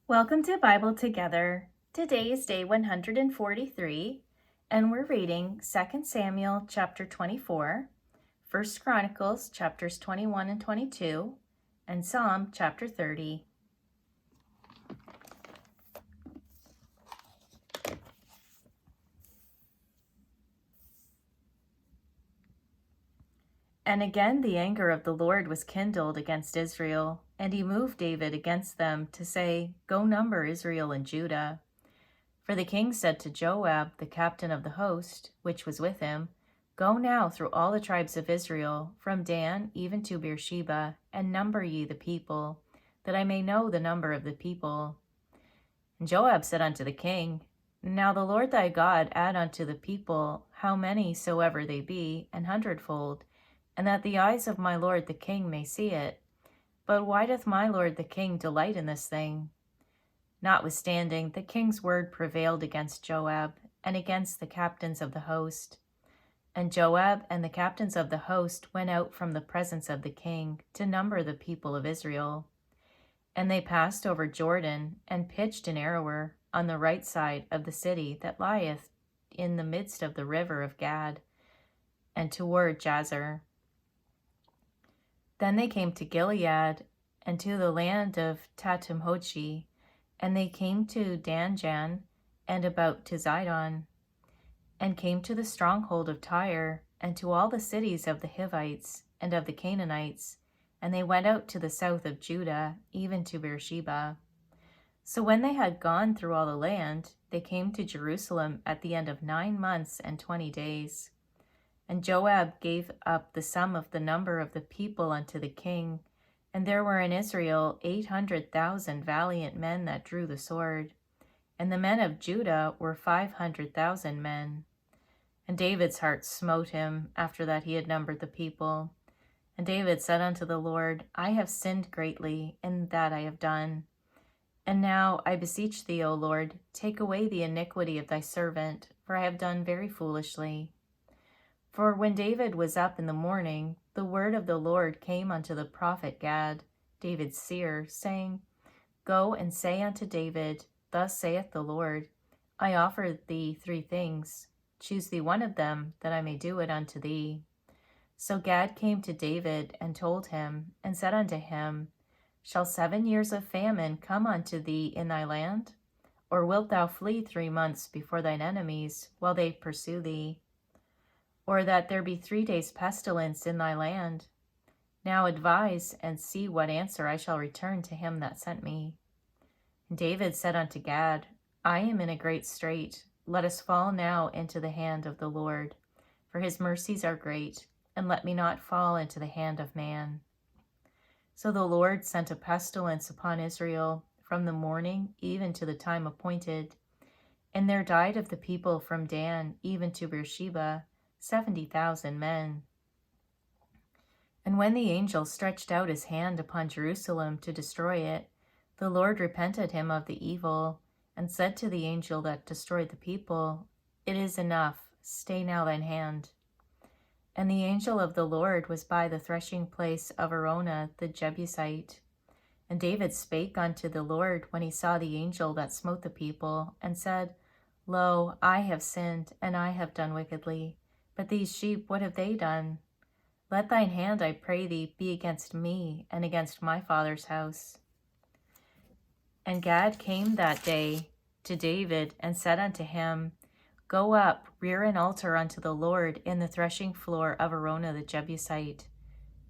Welcome to Bible Together. Today is day 143, and we're reading 2 Samuel chapter 24, 1 Chronicles chapters 21 and 22, and Psalm chapter 30. And again the anger of the Lord was kindled against Israel, and he moved David against them to say, Go number Israel and Judah. For the king said to Joab, the captain of the host, which was with him, Go now through all the tribes of Israel, from Dan even to Beersheba, and number ye the people, that I may know the number of the people. And Joab said unto the king, Now the Lord thy God add unto the people how many soever they be, 100-fold, and that the eyes of my lord the king may see it. But why doth my lord the king delight in this thing? Notwithstanding, the king's word prevailed against Joab and against the captains of the host. And Joab and the captains of the host went out from the presence of the king to number the people of Israel. And they passed over Jordan and pitched in Aroer on the right side of the city that lieth in the midst of the river of Gad, and toward Jazer. Then they came to Gilead and to the land of Tatimhochi, and they came to Danjan and about to Zidon, and came to the stronghold of Tyre, and to all the cities of the Hivites and of the Canaanites, and they went out to the south of Judah, even to Beersheba. So when they had gone through all the land, they came to Jerusalem at the end of 9 months and 20 days. And Joab gave up the sum of the number of the people unto the king, and there were in Israel 800,000 valiant men that drew the sword, and the men of Judah were 500,000 men. And David's heart smote him after that he had numbered the people. And David said unto the Lord, I have sinned greatly in that I have done. And now I beseech thee, O Lord, take away the iniquity of thy servant, for I have done very foolishly. For when David was up in the morning, the word of the Lord came unto the prophet Gad, David's seer, saying, Go and say unto David, Thus saith the Lord, I offer thee 3 things. Choose thee one of them, that I may do it unto thee. So Gad came to David and told him, and said unto him, Shall 7 years of famine come unto thee in thy land? Or wilt thou flee 3 months before thine enemies, while they pursue thee? Or that there be 3 days' pestilence in thy land? Now advise, and see what answer I shall return to him that sent me. And David said unto Gad, I am in a great strait. Let us fall now into the hand of the Lord, for his mercies are great, and let me not fall into the hand of man. So the Lord sent a pestilence upon Israel from the morning even to the time appointed, and there died of the people from Dan even to Beersheba 70,000 men. And when the angel stretched out his hand upon Jerusalem to destroy it, the Lord repented him of the evil, and said to the angel that destroyed the people, It is enough, stay now thine hand. And the angel of the Lord was by the threshing place of Araunah the Jebusite. And David spake unto the Lord when he saw the angel that smote the people, and said, Lo, I have sinned, and I have done wickedly. But these sheep, what have they done? Let thine hand, I pray thee, be against me, and against my father's house. And Gad came that day to David, and said unto him, Go up, rear an altar unto the Lord in the threshing floor of Araunah the Jebusite.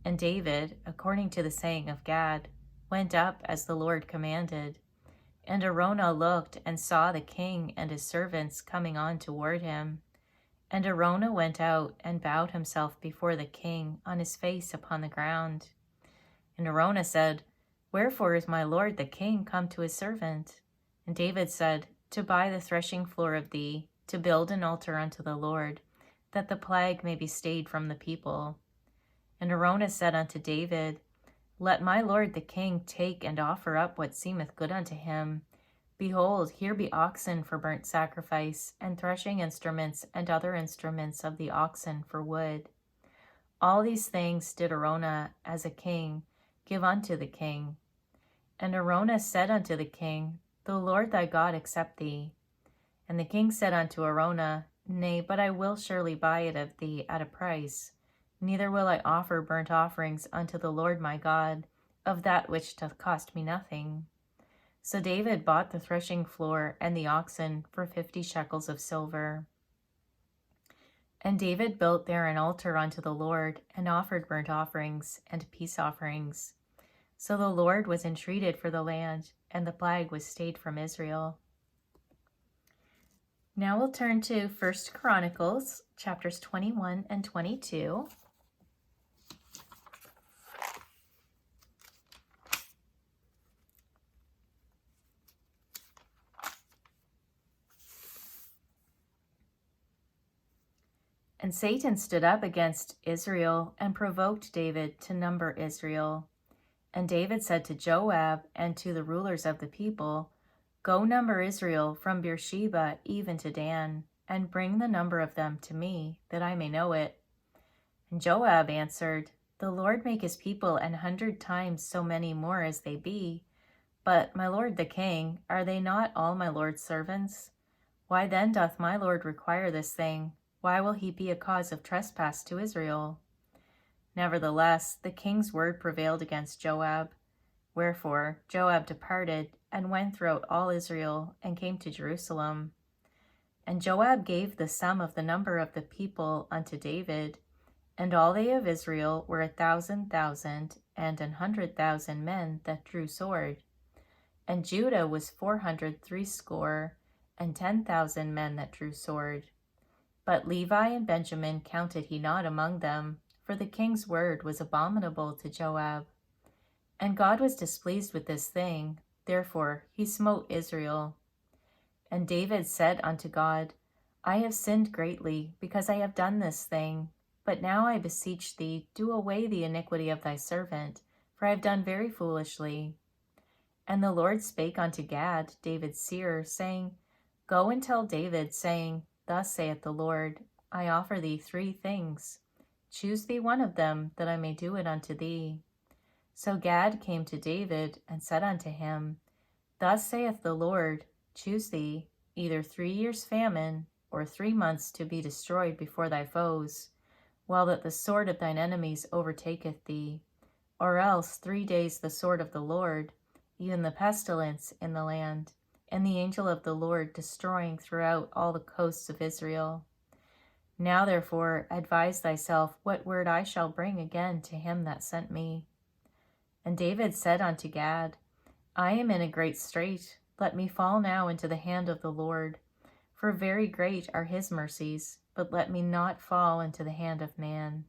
And David, according to the saying of Gad, went up as the Lord commanded. And Araunah looked and saw the king and his servants coming on toward him. And Araunah went out and bowed himself before the king on his face upon the ground. And Araunah said, Wherefore is my lord the king come to his servant? And David said, To buy the threshing floor of thee, to build an altar unto the Lord, that the plague may be stayed from the people. And Araunah said unto David, Let my lord the king take and offer up what seemeth good unto him. Behold, here be oxen for burnt sacrifice, and threshing instruments, and other instruments of the oxen for wood. All these things did Araunah, as a king, give unto the king. And Araunah said unto the king, The Lord thy God accept thee. And the king said unto Araunah, Nay, but I will surely buy it of thee at a price. Neither will I offer burnt offerings unto the Lord my God of that which doth cost me nothing. So David bought the threshing floor and the oxen for 50 shekels of silver. And David built there an altar unto the Lord, and offered burnt offerings and peace offerings. So the Lord was entreated for the land, and the plague was stayed from Israel. Now we'll turn to 1 Chronicles, chapters 21 and 22. And Satan stood up against Israel and provoked David to number Israel. And David said to Joab and to the rulers of the people, Go number Israel from Beersheba even to Dan, and bring the number of them to me, that I may know it. And Joab answered, The Lord make his people 100 times so many more as they be. But, my lord the king, are they not all my lord's servants? Why then doth my lord require this thing? Why will he be a cause of trespass to Israel? Nevertheless, the king's word prevailed against Joab. Wherefore Joab departed, and went throughout all Israel, and came to Jerusalem. And Joab gave the sum of the number of the people unto David, and all they of Israel were 1,000,000, and 100,000 men that drew sword. And Judah was 460, and 10,000 men that drew sword. But Levi and Benjamin counted he not among them, for the king's word was abominable to Joab. And God was displeased with this thing, therefore he smote Israel. And David said unto God, I have sinned greatly, because I have done this thing. But now I beseech thee, do away the iniquity of thy servant, for I have done very foolishly. And the Lord spake unto Gad, David's seer, saying, Go and tell David, saying, Thus saith the Lord, I offer thee 3 things. Choose thee one of them, that I may do it unto thee. So Gad came to David, and said unto him, Thus saith the Lord, Choose thee either 3 years' famine, or 3 months to be destroyed before thy foes, while that the sword of thine enemies overtaketh thee, or else 3 days the sword of the Lord, even the pestilence in the land, and the angel of the Lord destroying throughout all the coasts of Israel. Now therefore advise thyself what word I shall bring again to him that sent me. And David said unto Gad, I am in a great strait. Let me fall now into the hand of the Lord. For very great are his mercies, but let me not fall into the hand of man.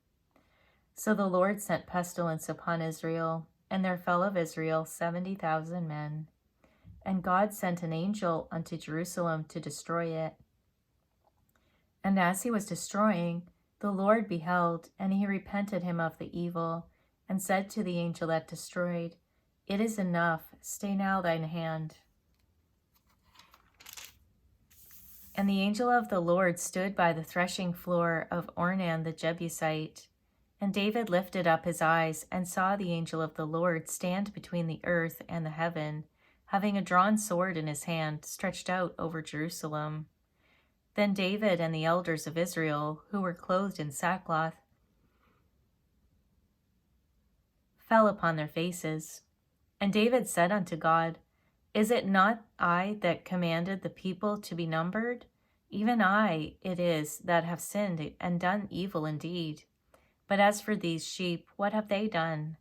So the Lord sent pestilence upon Israel, and there fell of Israel 70,000 men. And God sent an angel unto Jerusalem to destroy it. And as he was destroying, the Lord beheld, and he repented him of the evil, and said to the angel that destroyed, It is enough, stay now thine hand. And the angel of the Lord stood by the threshing floor of Ornan the Jebusite. And David lifted up his eyes, and saw the angel of the Lord stand between the earth and the heaven, having a drawn sword in his hand, stretched out over Jerusalem. Then David and the elders of Israel, who were clothed in sackcloth, fell upon their faces. And David said unto God, Is it not I that commanded the people to be numbered? Even I it is that have sinned and done evil indeed. But as for these sheep, what have they done?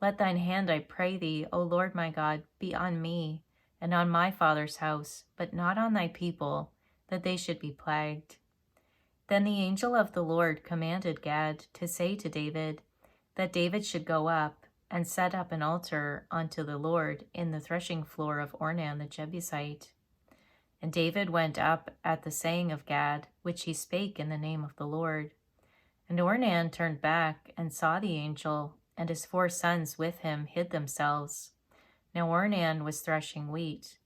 Let thine hand, I pray thee, O Lord my God, be on me, and on my father's house, but not on thy people, that they should be plagued. Then the angel of the Lord commanded Gad to say to David, that David should go up and set up an altar unto the Lord in the threshing floor of Ornan the Jebusite. And David went up at the saying of Gad, which he spake in the name of the Lord. And Ornan turned back and saw the angel, and his 4 sons with him hid themselves. Now Ornan was threshing wheat.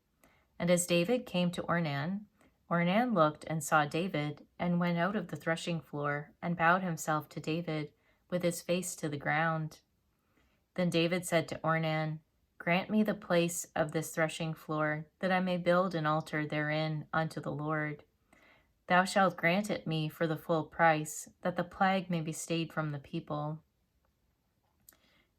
And as David came to Ornan, Ornan looked and saw David, and went out of the threshing floor, and bowed himself to David, with his face to the ground. Then David said to Ornan, grant me the place of this threshing floor, that I may build an altar therein unto the Lord. Thou shalt grant it me for the full price, that the plague may be stayed from the people.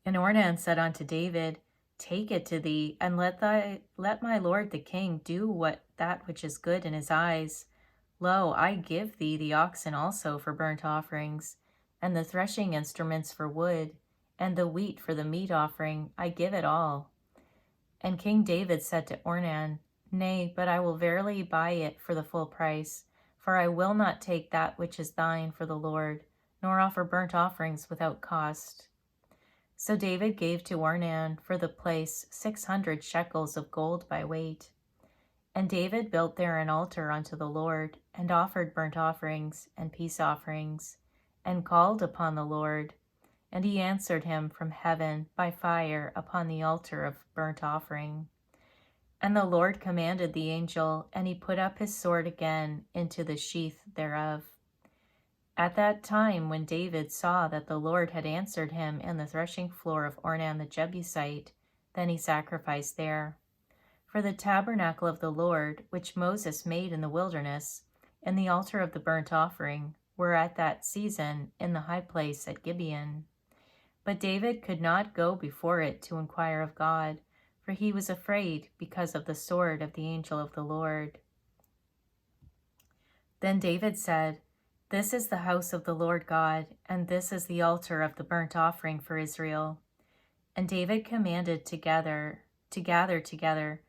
And Ornan said unto David, Take it to thee, and let my lord the king do that which is good in his eyes. Lo, I give thee the oxen also for burnt offerings, and the threshing instruments for wood, and the wheat for the meat offering, I give it all. And King David said to Ornan, Nay, but I will verily buy it for the full price, for I will not take that which is thine for the Lord, nor offer burnt offerings without cost. So David gave to Ornan for the place 600 shekels of gold by weight. And David built there an altar unto the Lord, and offered burnt offerings and peace offerings, and called upon the Lord. And he answered him from heaven by fire upon the altar of burnt offering. And the Lord commanded the angel, and he put up his sword again into the sheath thereof. At that time, when David saw that the Lord had answered him in the threshing floor of Ornan the Jebusite, then he sacrificed there. For the tabernacle of the Lord, which Moses made in the wilderness, and the altar of the burnt offering, were at that season in the high place at Gibeon. But David could not go before it to inquire of God, for he was afraid because of the sword of the angel of the Lord. Then David said, This is the house of the Lord God, and this is the altar of the burnt offering for Israel. And David commanded to gather together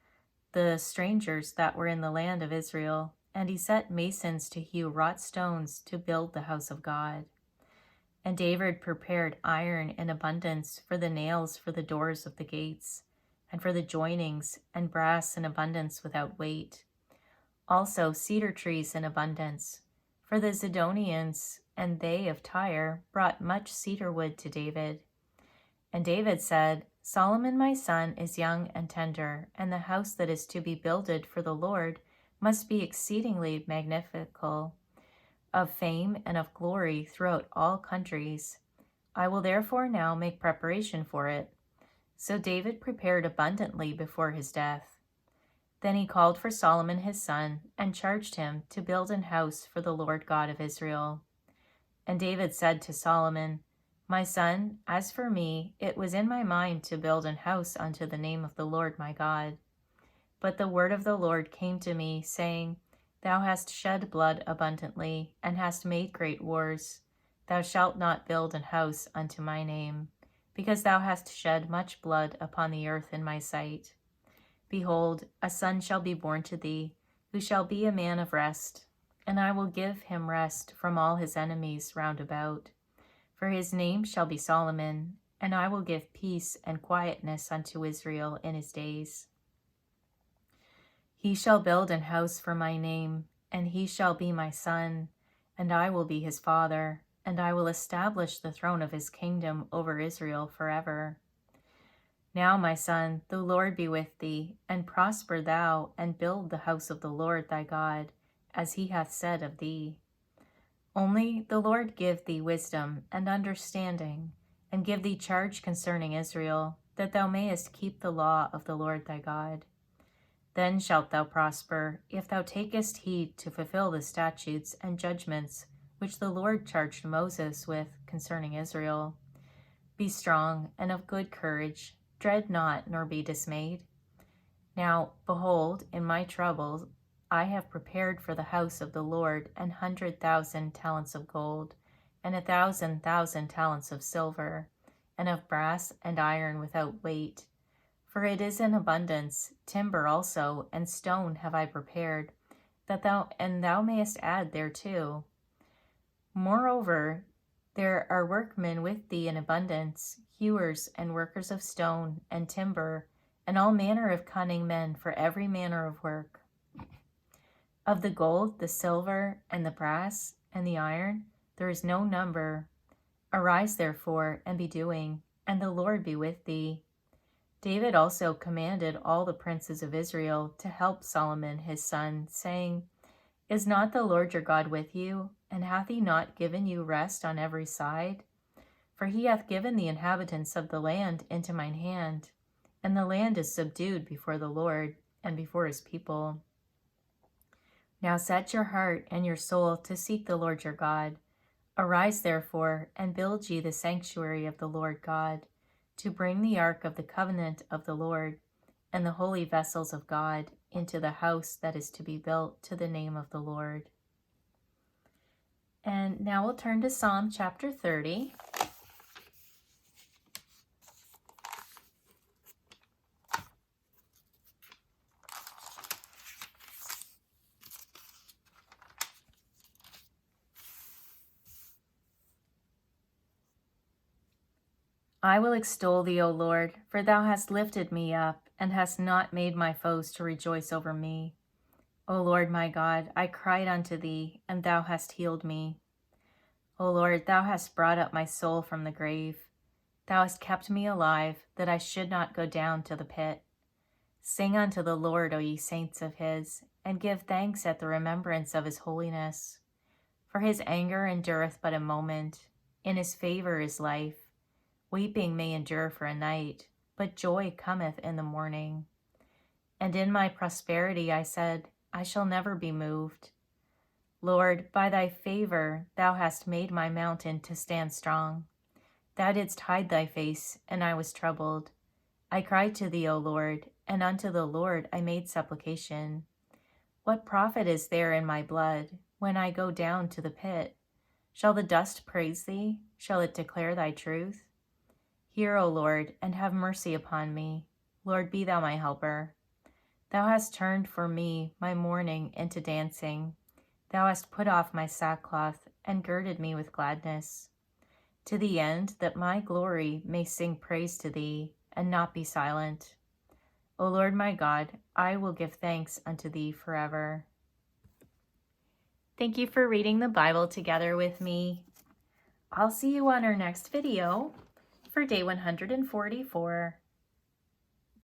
the strangers that were in the land of Israel, and he set masons to hew wrought stones to build the house of God. And David prepared iron in abundance for the nails for the doors of the gates, and for the joinings, and brass in abundance without weight. Also cedar trees in abundance. For the Zidonians and they of Tyre brought much cedar wood to David. And David said, Solomon my son is young and tender, and the house that is to be builded for the Lord must be exceedingly magnifical, of fame and of glory throughout all countries. I will therefore now make preparation for it. So David prepared abundantly before his death. Then he called for Solomon his son, and charged him to build an house for the Lord God of Israel. And David said to Solomon, My son, as for me, it was in my mind to build an house unto the name of the Lord my God. But the word of the Lord came to me, saying, Thou hast shed blood abundantly, and hast made great wars. Thou shalt not build an house unto my name, because thou hast shed much blood upon the earth in my sight. Behold, a son shall be born to thee, who shall be a man of rest, and I will give him rest from all his enemies round about. For his name shall be Solomon, and I will give peace and quietness unto Israel in his days. He shall build an house for my name, and he shall be my son, and I will be his father, and I will establish the throne of his kingdom over Israel forever. Now, my son, the Lord be with thee, and prosper thou, and build the house of the Lord thy God, as he hath said of thee. Only the Lord give thee wisdom and understanding, and give thee charge concerning Israel, that thou mayest keep the law of the Lord thy God. Then shalt thou prosper, if thou takest heed to fulfill the statutes and judgments which the Lord charged Moses with concerning Israel. Be strong and of good courage, dread not, nor be dismayed. Now, behold, in my trouble I have prepared for the house of the Lord 100,000 talents of gold, and 1,000,000 talents of silver, and of brass and iron without weight. For it is in abundance, timber also, and stone have I prepared, that thou mayest add thereto. Moreover, there are workmen with thee in abundance, hewers and workers of stone and timber, and all manner of cunning men for every manner of work. Of the gold, the silver, and the brass, and the iron, there is no number. Arise therefore, and be doing, and the Lord be with thee. David also commanded all the princes of Israel to help Solomon his son, saying, Is not the Lord your God with you, and hath he not given you rest on every side? For he hath given the inhabitants of the land into mine hand, and the land is subdued before the Lord and before his people. Now set your heart and your soul to seek the Lord your God. Arise, therefore, and build ye the sanctuary of the Lord God, to bring the ark of the covenant of the Lord and the holy vessels of God into the house that is to be built to the name of the Lord. And now we'll turn to Psalm chapter 30. I will extol thee, O Lord, for thou hast lifted me up, and hast not made my foes to rejoice over me. O Lord my God, I cried unto thee, and thou hast healed me. O Lord, thou hast brought up my soul from the grave. Thou hast kept me alive, that I should not go down to the pit. Sing unto the Lord, O ye saints of his, and give thanks at the remembrance of his holiness. For his anger endureth but a moment, in his favor is life. Weeping may endure for a night, but joy cometh in the morning. And in my prosperity I said, I shall never be moved. Lord, by thy favor thou hast made my mountain to stand strong. Thou didst hide thy face, and I was troubled. I cried to thee, O Lord, and unto the Lord I made supplication. What profit is there in my blood, when I go down to the pit? Shall the dust praise thee? Shall it declare thy truth? Hear, O Lord, and have mercy upon me. Lord, be thou my helper. Thou hast turned for me my mourning into dancing. Thou hast put off my sackcloth, and girded me with gladness, to the end that my glory may sing praise to thee, and not be silent. O Lord my God, I will give thanks unto thee forever. Thank you for reading the Bible together with me. I'll see you on our next video for day 144.